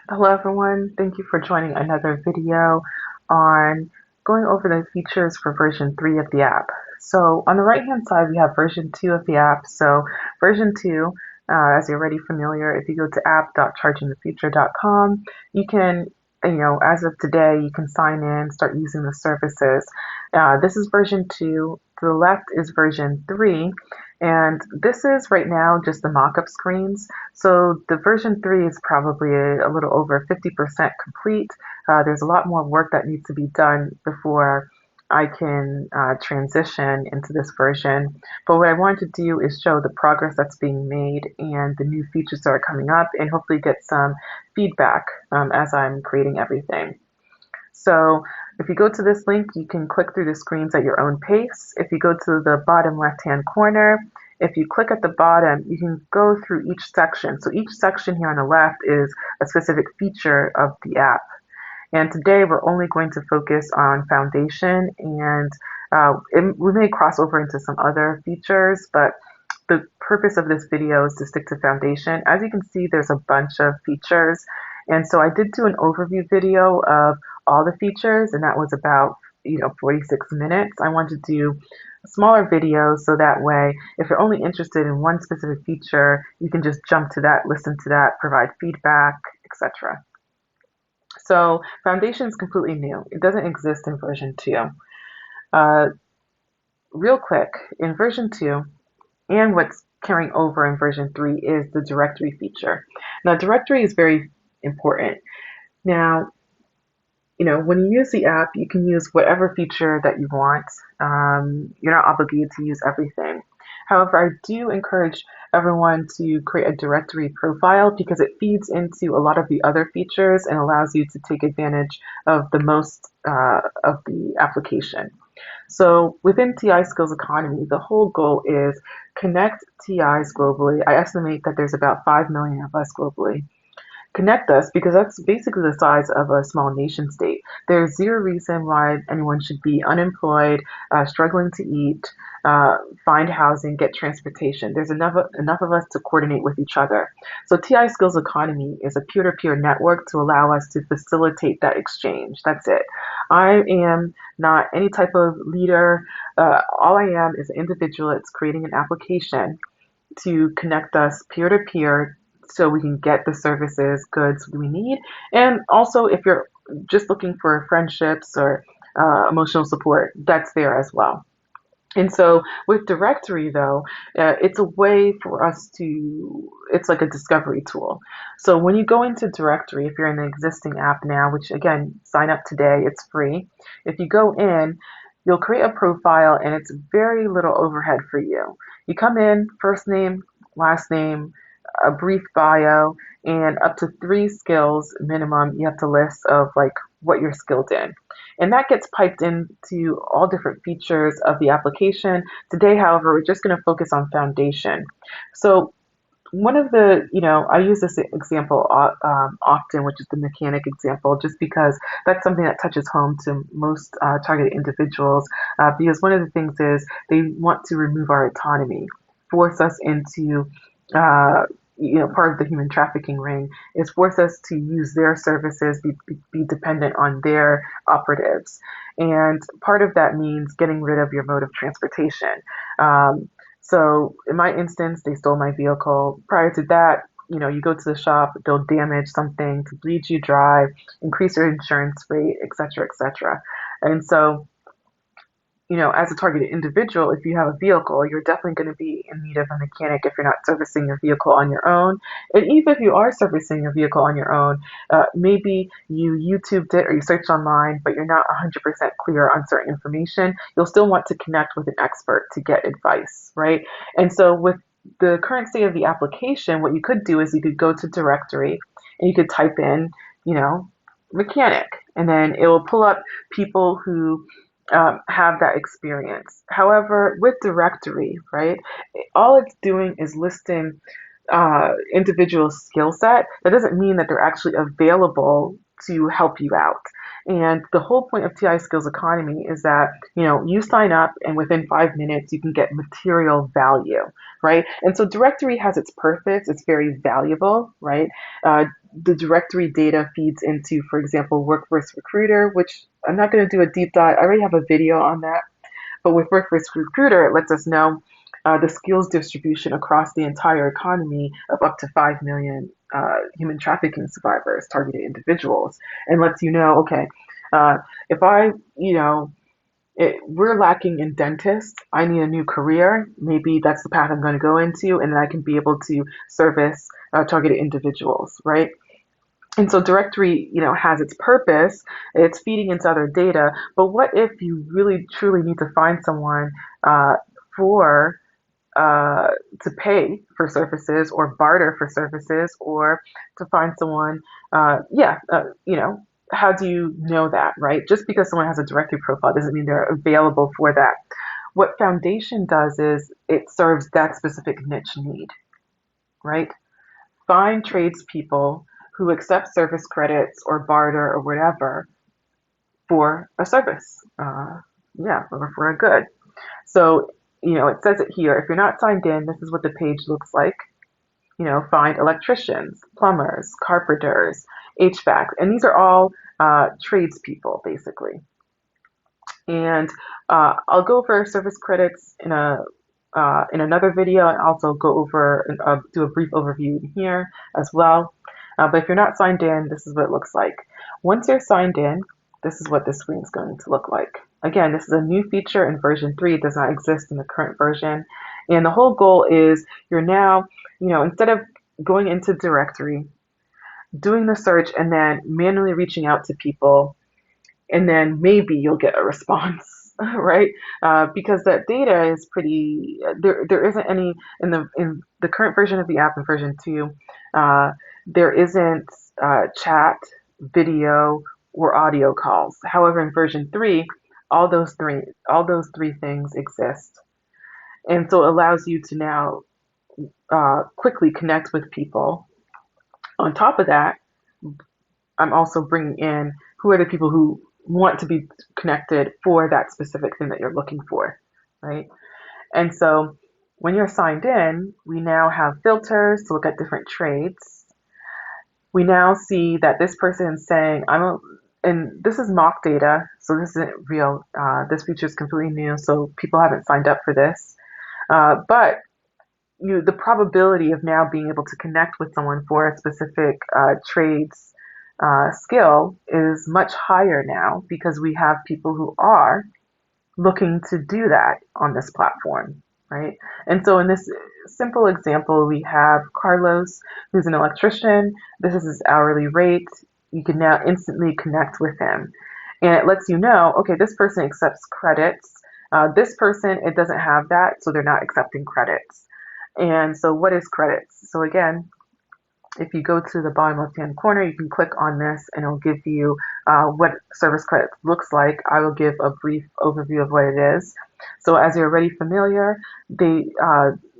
Hello everyone, thank you for joining another video on going over the features for version 3 of the app. So on the right hand side we have version 2 of the app. So version 2, as you're already familiar, if you go to app.chargingthefuture.com, you can, as of today, you can sign in, start using the services. This is version 2, to the left is version 3, and this is right now just the mock-up screens. So the version 3 is probably a little over 50% complete. There's a lot more work that needs to be done before I can transition into this version. But what I want to do is show the progress that's being made and the new features that are coming up, and hopefully get some feedback as I'm creating everything. So if you go to this link, you can click through the screens at your own pace. If you go to the bottom left-hand corner, if you click at the bottom, you can go through each section. So each section here on the left is a specific feature of the app. And today we're only going to focus on Foundation, and we may cross over into some other features, but the purpose of this video is to stick to Foundation. As you can see, there's a bunch of features. And so I did do an overview video of all the features, and that was about 46 minutes. I want to do smaller videos so that way, if you're only interested in one specific feature, you can just jump to that, listen to that, provide feedback, etc. So Foundation is completely new. It doesn't exist in version 2. Uh, Real quick, in version 2, and what's carrying over in version 3 is the directory feature. Now, directory is very important. Now, when you use the app, you can use whatever feature that you want. You're not obligated to use everything. However, I do encourage everyone to create a directory profile because it feeds into a lot of the other features and allows you to take advantage of the most of the application. So within TI Skills Economy, the whole goal is connect TIs globally. I estimate that there's about 5 million of us globally. Connect us because that's basically the size of a small nation state. There's zero reason why anyone should be unemployed, struggling to eat, find housing, get transportation. There's enough of us to coordinate with each other. So TI Skills Economy is a peer-to-peer network to allow us to facilitate that exchange. That's it. I am not any type of leader. All I am is an individual that's creating an application to connect us peer to peer so we can get the services, goods we need. And also, if you're just looking for friendships or emotional support, that's there as well. And so with directory though, it's a way for us to, it's like a discovery tool. So when you go into directory, if you're in the existing app now, which again, sign up today, it's free. If you go in, you'll create a profile and it's very little overhead for you. You come in, first name, last name, a brief bio, and up to 3 skills minimum you have to list of like what you're skilled in. And that gets piped into all different features of the application. Today, however, we're just going to focus on Foundation. So one of the, I use this example often, which is the mechanic example, just because that's something that touches home to most targeted individuals. Because one of the things is they want to remove our autonomy, force us into uh, part of the human trafficking ring is force us to use their services, be dependent on their operatives. And part of that means getting rid of your mode of transportation. So in my instance, they stole my vehicle. Prior to that, you go to the shop, they'll damage something to bleed you dry, increase your insurance rate, et cetera, et cetera. And so as a targeted individual, if you have a vehicle, you're definitely going to be in need of a mechanic if you're not servicing your vehicle on your own. And even if you are servicing your vehicle on your own, maybe you YouTubed it or you searched online, but you're not 100% clear on certain information, you'll still want to connect with an expert to get advice, right? And so with the current state of the application, what you could do is you could go to directory and you could type in, mechanic, and then it will pull up people who have that experience. However, with directory, right, all it's doing is listing individual skill set. That doesn't mean that they're actually available to help you out. And the whole point of TI Skills Economy is that, you sign up and within 5 minutes you can get material value, right? And so directory has its purpose. It's very valuable, right? the directory data feeds into, for example, Workforce Recruiter, which I'm not going to do a deep dive. I already have a video on that. But with Workforce Recruiter, it lets us know the skills distribution across the entire economy of up to 5 million human trafficking survivors, targeted individuals, and lets you know, okay, uh, if we're lacking in dentists, I need a new career. Maybe that's the path I'm going to go into, and then I can be able to service targeted individuals, right? And so directory, has its purpose. It's feeding into other data. But what if you really truly need to find someone uh, for uh, to pay for services or barter for services or to find someone? How do you know that, right? Just because someone has a directory profile doesn't mean they're available for that. What Foundation does is it serves that specific niche need, right? Find tradespeople who accept service credits or barter or whatever for a service, or for a good. So, it says it here. If you're not signed in, this is what the page looks like. Find electricians, plumbers, carpenters, HVAC, and these are all tradespeople, basically. And I'll go over service credits in another video, and also go over and do a brief overview here as well. But if you're not signed in, this is what it looks like. Once you're signed in, this is what the screen is going to look like. Again, this is a new feature in version 3. It does not exist in the current version. And the whole goal is you're now, instead of going into directory, doing the search, and then manually reaching out to people, and then maybe you'll get a response. Right? Because that data is pretty. There isn't any in the current version of the app in version 2. There isn't chat, video, or audio calls. However, in version 3, all those three things exist, and so it allows you to now quickly connect with people. On top of that, I'm also bringing in who are the people who want to be connected for that specific thing that you're looking for, right? And so when you're signed in, we now have filters to look at different trades. We now see that this person is saying, and this is mock data, so this isn't real. This feature is completely new, so people haven't signed up for this. But the probability of now being able to connect with someone for a specific trades skill is much higher now because we have people who are looking to do that on this platform, right? And so in this simple example, we have Carlos, who's an electrician. This is his hourly rate. You can now instantly connect with him. And it lets you know, okay, this person accepts credits. This person, it doesn't have that, so they're not accepting credits. And so what is credits? So again, if you go to the bottom left-hand corner, you can click on this and it'll give you what service credit looks like. I will give a brief overview of what it is. So as you're already familiar, the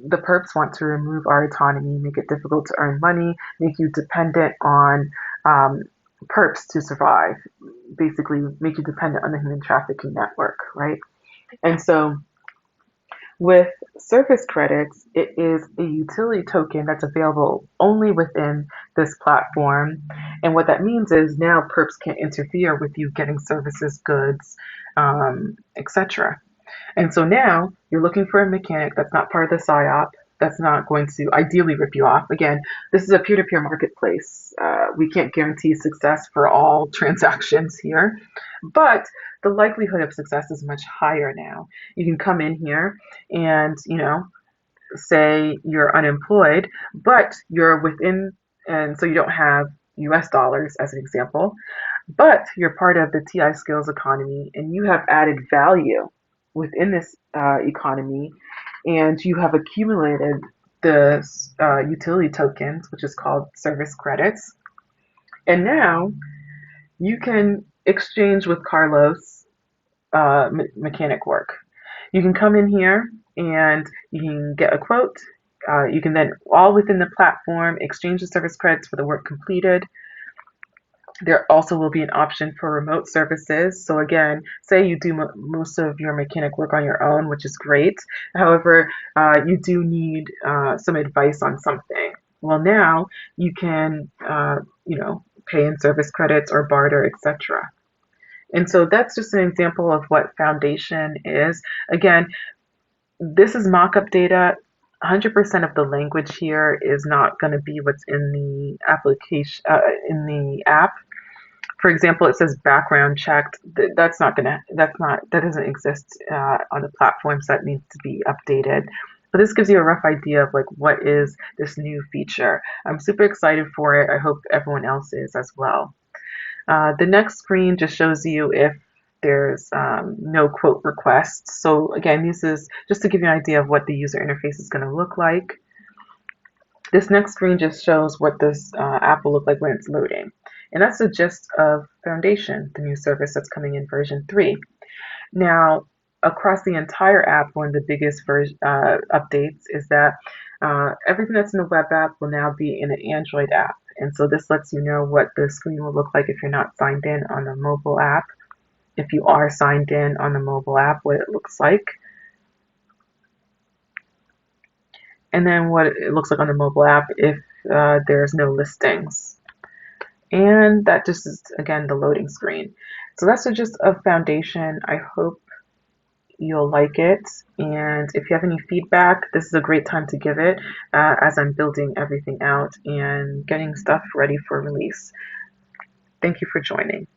perps want to remove our autonomy, make it difficult to earn money, make you dependent on perps to survive, basically make you dependent on the human trafficking network, right? And so with service credits, it is a utility token that's available only within this platform. And what that means is now perps can't interfere with you getting services, goods, etc. And so now you're looking for a mechanic that's not part of the PSYOP, that's not going to ideally rip you off. Again, this is a peer-to-peer marketplace. We can't guarantee success for all transactions here, but the likelihood of success is much higher now. You can come in here and, say you're unemployed, but you're within, and so you don't have US dollars as an example, but you're part of the TI skills economy and you have added value within this economy, and you have accumulated the utility tokens, which is called service credits. And now you can exchange with Carlos mechanic work. You can come in here and you can get a quote. You can then, all within the platform, exchange the service credits for the work completed. There also will be an option for remote services. So again, say you do most of your mechanic work on your own, which is great. However, you do need some advice on something. Well, now you can pay in service credits or barter, etc. And so that's just an example of what Foundation is. Again, this is mock-up data. 100% of the language here is not going to be what's in the application, in the app. For example, it says background checked. That doesn't exist on the platform, so that needs to be updated. But this gives you a rough idea of like what is this new feature. I'm super excited for it. I hope everyone else is as well. The next screen just shows you if there's no quote requests. So again, this is just to give you an idea of what the user interface is going to look like. This next screen just shows what this app will look like when it's loading. And that's the gist of Foundation, the new service that's coming in version 3. Now, across the entire app, one of the biggest updates is that everything that's in the web app will now be in an Android app. And so this lets you know what the screen will look like if you're not signed in on the mobile app. If you are signed in on the mobile app, what it looks like. And then what it looks like on the mobile app if there's no listings. And that just is, again, the loading screen. So that's just a Foundation. I hope you'll like it. And if you have any feedback, this is a great time to give it as I'm building everything out and getting stuff ready for release. Thank you for joining.